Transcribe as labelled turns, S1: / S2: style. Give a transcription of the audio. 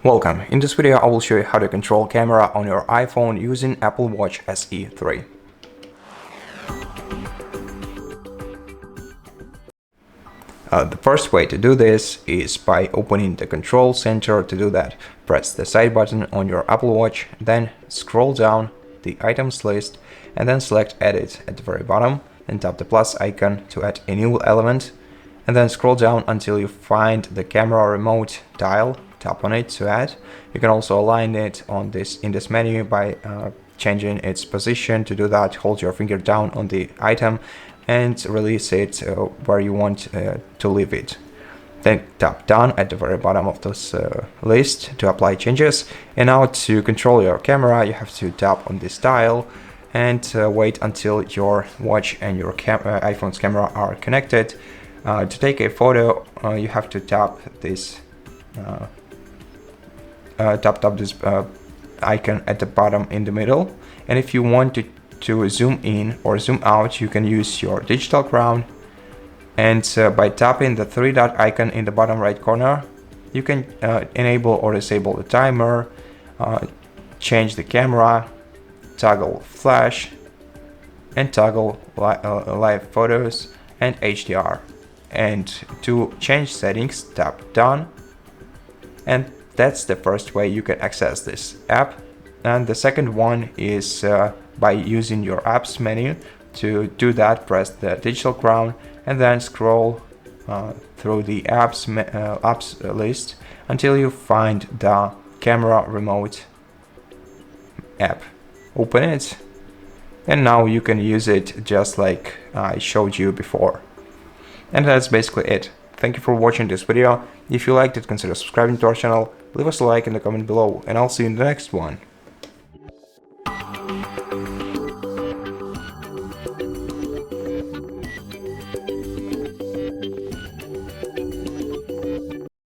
S1: Welcome. In this video I will show you how to control camera on your iPhone using Apple Watch SE 3. The first way to do this is by opening the control center. To do that, press the side button on your Apple Watch, then scroll down the items list and then select Edit at the very bottom and tap the plus icon to add a new element, and then scroll down until you find the camera remote dial. Tap on it to add. You can also align it in this menu by changing its position. To do that, hold your finger down on the item and release it where you want to leave it. Then tap done at the very bottom of this list to apply changes. And now to control your camera, you have to tap on this dial and wait until your watch and your iPhone's camera are connected. To take a photo, you have to tap this icon at the bottom in the middle, and if you want to zoom in or zoom out, you can use your digital crown, and by tapping the three dot icon in the bottom right corner, you can enable or disable the timer, change the camera, toggle flash, and toggle live photos and HDR. And to change settings, tap done. And that's the first way you can access this app. And the second one is by using your apps menu. To do that, press the digital crown and then scroll through the apps list until you find the camera remote app. Open it, and now you can use it just like I showed you before. And that's basically it. Thank you for watching this video. If you liked it, consider subscribing to our channel, leave us a like in the comment below, and I'll see you in the next one.